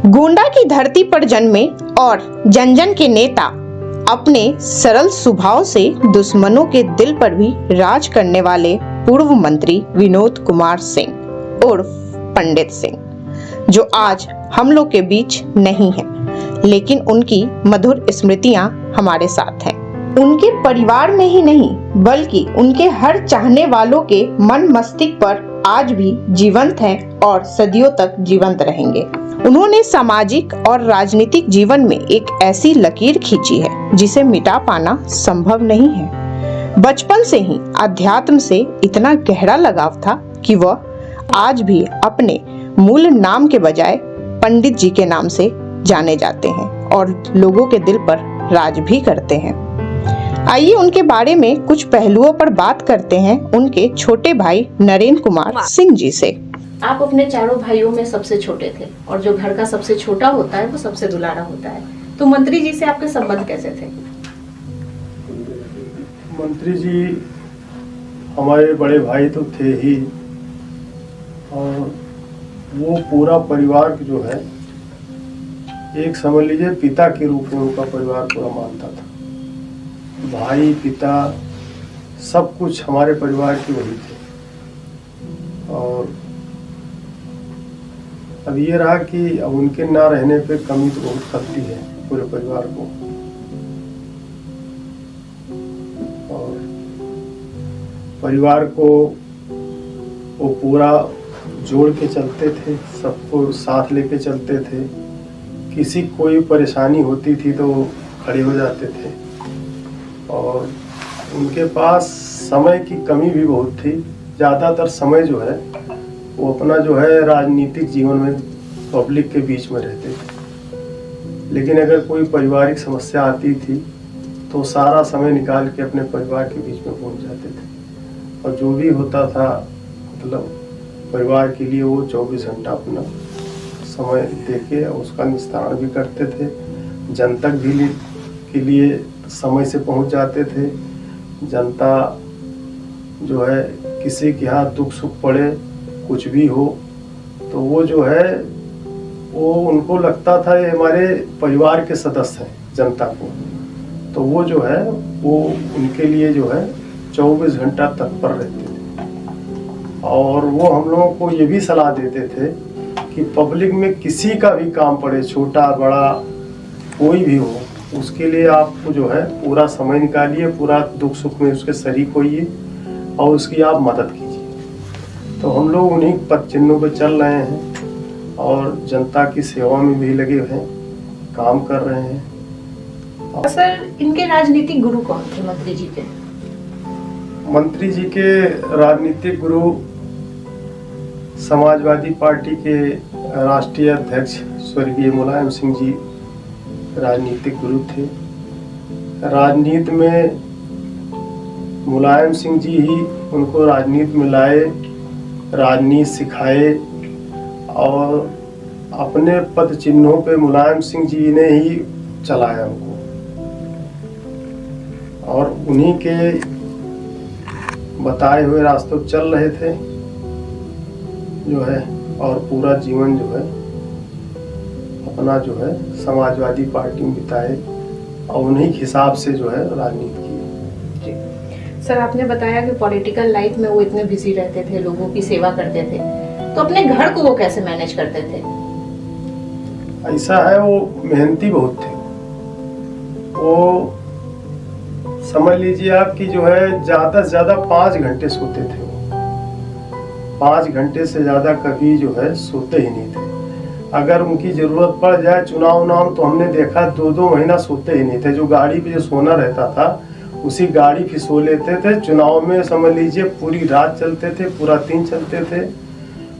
गोंडा की धरती पर जन्मे और जन जन के नेता, अपने सरल स्वभाव से दुश्मनों के दिल पर भी राज करने वाले पूर्व मंत्री विनोद कुमार सिंह उर्फ पंडित सिंह, जो आज हम लोग के बीच नहीं है, लेकिन उनकी मधुर स्मृतियां हमारे साथ हैं। उनके परिवार में ही नहीं बल्कि उनके हर चाहने वालों के मन मस्तिष्क पर आज भी जीवंत हैं और सदियों तक जीवंत रहेंगे। उन्होंने सामाजिक और राजनीतिक जीवन में एक ऐसी लकीर खींची है जिसे मिटा पाना संभव नहीं है। बचपन से ही अध्यात्म से इतना गहरा लगाव था कि वह आज भी अपने मूल नाम के बजाय पंडित जी के नाम से जाने जाते हैं और लोगों के दिल पर राज भी करते हैं। आइए उनके बारे में कुछ पहलुओं पर बात करते हैं उनके छोटे भाई नरेंद्र कुमार सिंह जी से। आप अपने चारों भाइयों में सबसे छोटे थे और जो घर का सबसे छोटा होता है वो सबसे दुलारा होता है, तो मंत्री जी से आपके संबंध कैसे थे? मंत्री जी हमारे बड़े भाई तो थे ही, और वो पूरा परिवार जो है एक समझ लीजिए पिता के रूप में उनका परिवार पूरा मानता था। भाई पिता सब कुछ हमारे परिवार के वही थे। और अब ये रहा कि अब उनके ना रहने पे कमी तो बहुत खलती है पूरे परिवार को। और परिवार को वो पूरा जोड़ के चलते थे, सबको साथ लेके चलते थे। किसी कोई परेशानी होती थी तो वो खड़े हो जाते थे। और उनके पास समय की कमी भी बहुत थी। ज़्यादातर समय जो है वो अपना जो है राजनीतिक जीवन में पब्लिक के बीच में रहते थे, लेकिन अगर कोई पारिवारिक समस्या आती थी तो सारा समय निकाल के अपने परिवार के बीच में पहुंच जाते थे। और जो भी होता था मतलब परिवार के लिए वो 24 घंटा अपना समय देके उसका निस्तारण भी करते थे। जनता भी के लिए समय से पहुंच जाते थे। जनता जो है किसी के यहाँ दुख सुख पड़े कुछ भी हो तो वो जो है वो उनको लगता था ये हमारे परिवार के सदस्य हैं जनता को, तो वो जो है वो उनके लिए जो है 24 घंटा तत्पर रहते थे। और वो हम लोगों को ये भी सलाह देते थे कि पब्लिक में किसी का भी काम पड़े, छोटा बड़ा कोई भी हो, उसके लिए आपको जो है पूरा समय निकालिए, पूरा दुख सुख में उसके शरीक होइए और उसकी आप मदद कीजिए। तो हम लोग उन्हीं पद चिन्हों पर चल रहे हैं और जनता की सेवा में भी लगे हुए हैं, काम कर रहे हैं। सर, इनके राजनीतिक गुरु कौन थे मंत्री जी के? मंत्री जी के राजनीतिक गुरु समाजवादी पार्टी के राष्ट्रीय अध्यक्ष स्वर्गीय मुलायम सिंह जी राजनीतिक गुरु थे। राजनीति में मुलायम सिंह जी ही उनको राजनीति में लाए, राजनीति सिखाए और अपने पद चिन्हों पे मुलायम सिंह जी ने ही चलाया उनको। और उन्हीं के बताए हुए रास्तों चल रहे थे जो है, और पूरा जीवन जो है अपना जो है समाजवादी पार्टी में बिताए और उन्हीं के हिसाब से जो है राजनीति की। सर, आपने बताया कि पॉलिटिकल लाइफ में वो इतने बिजी रहते थे, लोगों की सेवा करते थे, तो अपने घर को वो कैसे मैनेज करते थे? ऐसा है वो मेहनती बहुत थे। वो समझ लीजिए आप कि जो है ज्यादा से ज्यादा 5 घंटे सोते थे। वो 5 घंटे से ज्यादा कभी जो है सोते ही नहीं थे। अगर उनकी जरूरत पड़ जाए चुनाव तो हमने देखा 2-2 महीना सोते ही नहीं थे। जो गाड़ी पे जो सोना रहता था उसी गाड़ी पे सो लेते थे। चुनाव में समझ लीजिए पूरी रात चलते थे, पूरा दिन चलते थे।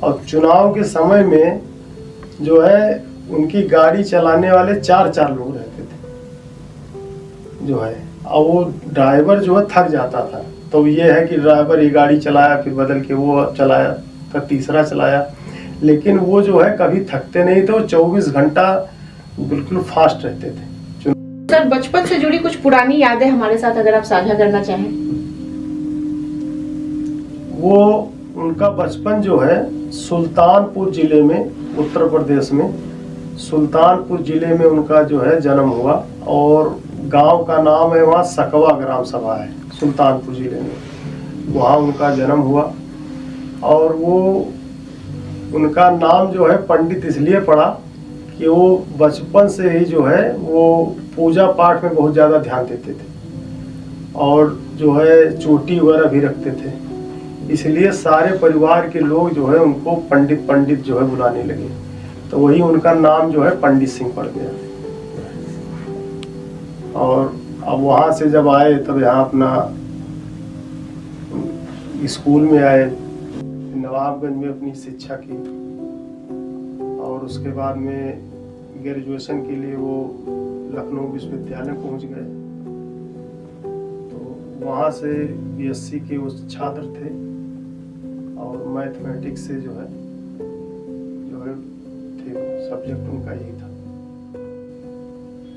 और चुनाव के समय में जो है उनकी गाड़ी चलाने वाले 4-4 लोग रहते थे जो है। और वो ड्राइवर जो है थक जाता था, तो ये है कि ड्राइवर ये गाड़ी चलाया, फिर बदल के वो चलाया, फिर तीसरा चलाया, लेकिन वो जो है कभी थकते नहीं थे। वो 24 घंटा बिल्कुल फास्ट रहते थे। सर, बचपन से जुड़ी कुछ पुरानी यादें हमारे साथ अगर आप साझा करना चाहें। वो उनका बचपन जो है सुल्तानपुर जिले में उत्तर प्रदेश में सुल्तानपुर जिले में उनका जो है जन्म हुआ और गांव का नाम है वहाँ सकवा ग्राम सभा है सुल्तानपुर जिले में, वहाँ उनका जन्म हुआ। और वो उनका नाम जो है पंडित इसलिए पड़ा कि वो बचपन से ही जो है वो पूजा पाठ में बहुत ज़्यादा ध्यान देते थे और जो है चोटी वगैरह भी रखते थे, इसलिए सारे परिवार के लोग जो है उनको पंडित पंडित जो है बुलाने लगे, तो वही उनका नाम जो है पंडित सिंह पड़ गया। और अब वहाँ से जब आए तब यहाँ अपना स्कूल में आए, नवाबगंज में अपनी शिक्षा की और उसके बाद में ग्रेजुएशन के लिए वो लखनऊ विश्वविद्यालय पहुँच गए। तो वहाँ से बीएससी के वो छात्र थे और मैथमेटिक्स से जो है सब्जेक्ट उनका यही था।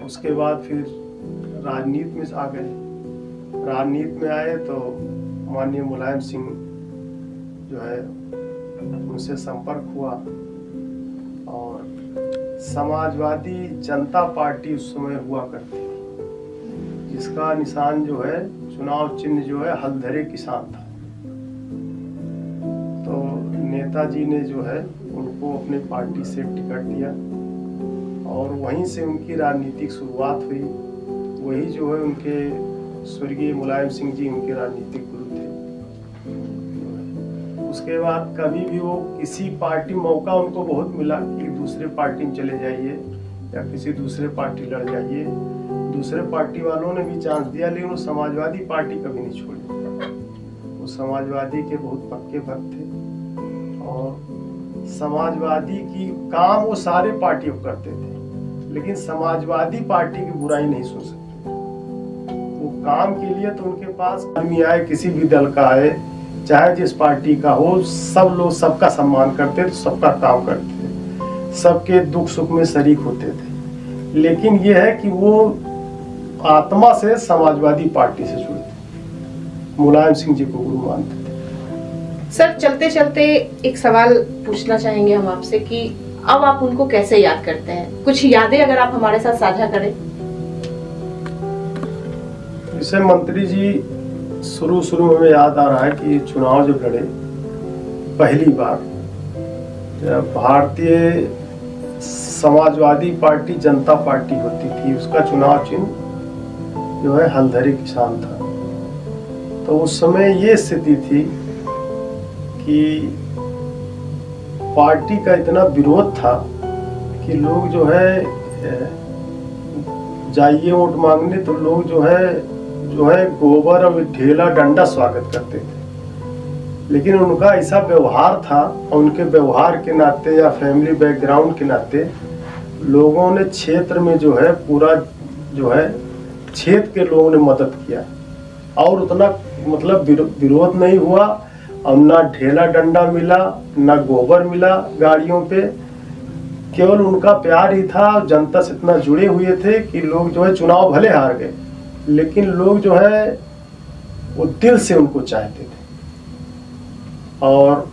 उसके बाद फिर राजनीति में आ गए। राजनीति में आए तो माननीय मुलायम सिंह जो है उनसे संपर्क हुआ और समाजवादी जनता पार्टी उस समय हुआ करती थी, जिसका निशान जो है चुनाव चिन्ह जो है हलधरे किसान था। तो नेताजी ने जो है उनको अपनी पार्टी से टिकट दिया और वहीं से उनकी राजनीतिक शुरुआत हुई। वही जो है उनके स्वर्गीय मुलायम सिंह जी उनके राजनीतिक गुरु थे। उसके बाद कभी भी वो किसी पार्टी मौका उनको बहुत मिला कि दूसरे पार्टी में चले जाइए या किसी दूसरे पार्टी लड़ जाइए, दूसरे पार्टी वालों ने भी चांस दिया, लेकिन वो समाजवादी पार्टी कभी नहीं छोड़ी। वो समाजवादी के बहुत पक्के भक्त थे और समाजवादी की काम वो सारे पार्टियों करते थे, लेकिन समाजवादी पार्टी की बुराई नहीं सुन सकते। वो काम के लिए तो उनके पास आदमी आए, किसी भी दल का आए, चाहे जिस पार्टी का हो, सब लोग सबका सम्मान करते थे, सबका काम करते थे, सबके दुख सुख में शरीक होते थे। लेकिन ये है कि वो आत्मा से समाजवादी पार्टी से जुड़े थे, मुलायम सिंह जी को गुरु मानते थे। सर, चलते चलते एक सवाल पूछना चाहेंगे हम आपसे कि अब आप उनको कैसे याद करते हैं? कुछ यादें अगर आप हमारे साथ साझा करें। इसे मंत्री जी शुरू में याद आ रहा है कि चुनाव जब लड़े पहली बार, जब भारतीय समाजवादी पार्टी जनता पार्टी होती थी, उसका चुनाव चिन्ह जो है हलधरे किसान था। तो उस समय ये स्थिति थी कि पार्टी का इतना विरोध था कि लोग जो है जाइए वोट मांगने तो लोग जो है गोबर और ढेला डंडा स्वागत करते थे। लेकिन उनका ऐसा व्यवहार था और उनके व्यवहार के नाते या फैमिली बैकग्राउंड के नाते लोगों ने क्षेत्र में जो है पूरा जो है क्षेत्र के लोगों ने मदद किया और उतना मतलब विरोध नहीं हुआ और ना ढेला डंडा मिला ना गोबर मिला गाड़ियों पे। केवल उनका प्यार ही था, जनता से इतना जुड़े हुए थे कि लोग जो है चुनाव भले हार गए लेकिन लोग जो है वो दिल से उनको चाहते थे। और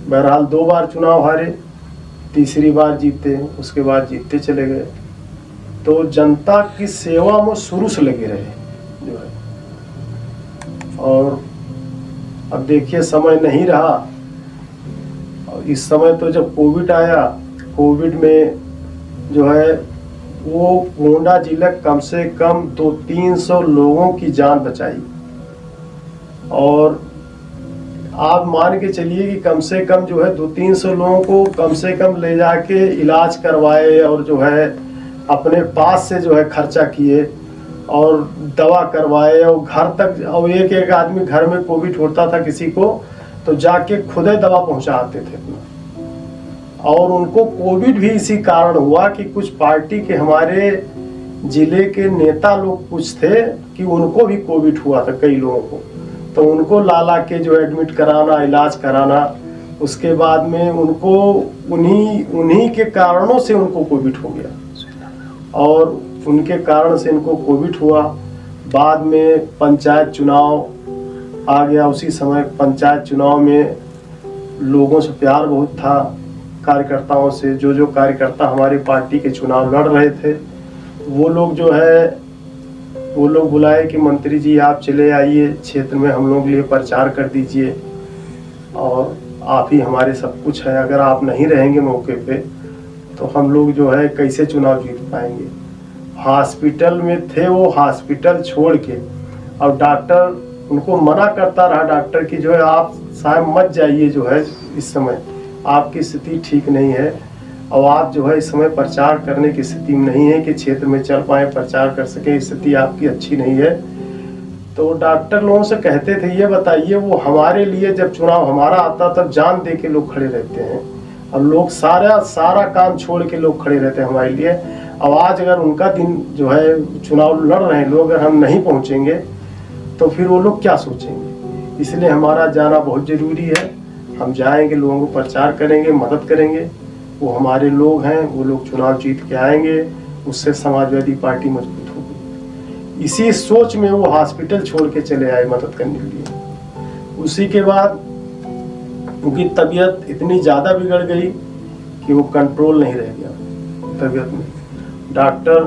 बहरहाल 2 बार चुनाव हारे, तीसरी बार जीते, उसके बाद जीतते चले गए। तो जनता की सेवा में शुरू से लगे रहे जो है। और अब देखिए समय नहीं रहा और इस समय तो जब कोविड आया, कोविड में जो है वो गोंडा जिला कम से कम 200-300 लोगों की जान बचाई। और आप मान के चलिए कि कम से कम जो है 200-300 लोगों को कम से कम ले जाके इलाज करवाए और जो है अपने पास से जो है खर्चा किए और दवा करवाए और घर तक, और एक आदमी घर में कोविड होता था किसी को तो जाके खुद ही दवा पहुंचाते थे अपना। और उनको कोविड भी इसी कारण हुआ कि कुछ पार्टी के हमारे जिले के नेता लोग कुछ थे कि उनको भी कोविड हुआ था कई लोगों को, तो उनको ला के जो एडमिट कराना, इलाज कराना, उसके बाद में उनको उन्हीं के कारणों से उनको कोविड हो गया और उनके कारण से इनको कोविड हुआ। बाद में पंचायत चुनाव आ गया, उसी समय पंचायत चुनाव में लोगों से प्यार बहुत था कार्यकर्ताओं से, जो कार्यकर्ता हमारी पार्टी के चुनाव लड़ रहे थे, वो लोग जो है वो लोग बुलाए कि मंत्री जी आप चले आइए क्षेत्र में, हम लोग लिए प्रचार कर दीजिए और आप ही हमारे सब कुछ है, अगर आप नहीं रहेंगे मौके पे तो हम लोग जो है कैसे चुनाव जीत पाएंगे। हॉस्पिटल में थे, वो हॉस्पिटल छोड़ के, और डॉक्टर उनको मना करता रहा, डॉक्टर की जो है आप साहब मत जाइए, जो है इस समय आपकी स्थिति ठीक नहीं है और आप जो है इस समय प्रचार करने की स्थिति में नहीं है कि क्षेत्र में चल पाए, प्रचार कर सके, स्थिति आपकी अच्छी नहीं है। तो डॉक्टर लोगों से कहते थे ये बताइए, वो हमारे लिए जब चुनाव हमारा आता तब जान दे के लोग खड़े रहते हैं और लोग सारा काम छोड़ के लोग खड़े रहते हैं हमारे लिए। अब आज अगर उनका दिन जो है चुनाव लड़ रहे हैं लोग, अगर हम नहीं पहुंचेंगे तो फिर वो लोग क्या सोचेंगे। इसलिए हमारा जाना बहुत जरूरी है। हम जाएंगे, लोगों को प्रचार करेंगे, मदद करेंगे, वो हमारे लोग हैं, वो लोग चुनाव जीत के आएंगे, उससे समाजवादी पार्टी मजबूत होगी। इसी सोच में वो हॉस्पिटल छोड़ के चले आए मदद करने के लिए। उसी के बाद उनकी तबीयत इतनी ज़्यादा बिगड़ गई कि वो कंट्रोल नहीं रह गया तबीयत में, डॉक्टर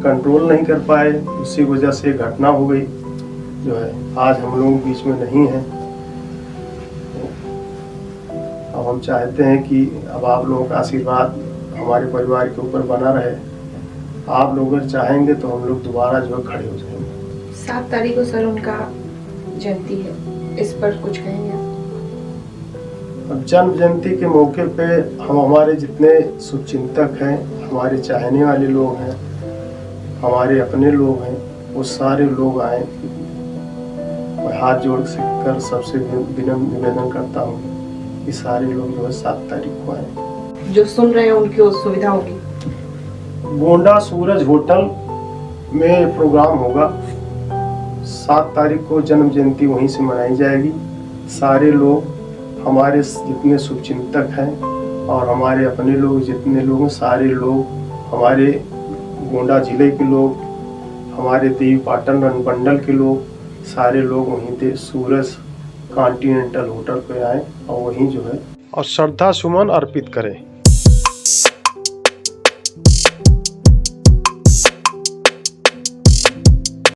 कंट्रोल नहीं कर पाए, उसी वजह से घटना हो गई जो है आज हम लोग बीच में नहीं हैं। अब हम चाहते हैं कि अब आप लोगों का आशीर्वाद हमारे परिवार के ऊपर बना रहे। आप लोग अगर चाहेंगे तो हम लोग दोबारा जो है खड़े हो जाएंगे। 7 तारीख को सर उनका जयंती है, इस पर कुछ कहेंगे आप? अब जन्म जयंती के मौके पे हम हमारे जितने शुभचिंतक हैं, हमारे चाहने वाले लोग हैं, हमारे अपने लोग हैं, वो सारे लोग आए। मैं हाथ जोड़ कर सबसे विनम्र निवेदन करता हूँ कि सारे लोग जो है 7 तारीख को आए। जो सुन रहे हैं उनकी सुविधा होगी। गोंडा सूरज होटल में प्रोग्राम होगा। 7 तारीख को जन्म जयंती वहीं से मनाई जाएगी। सारे लोग हमारे जितने शुभचिंतक हैं और हमारे अपने लोग जितने लोग हैं, सारे लोग हमारे गोंडा जिले के लोग, हमारे देवी पाटन रणबंडल के लोग, सारे लोग वहीं थे सूरज कॉन्टिनेंटल होटल पे आए और वहीं जो है और श्रद्धा सुमन अर्पित करें।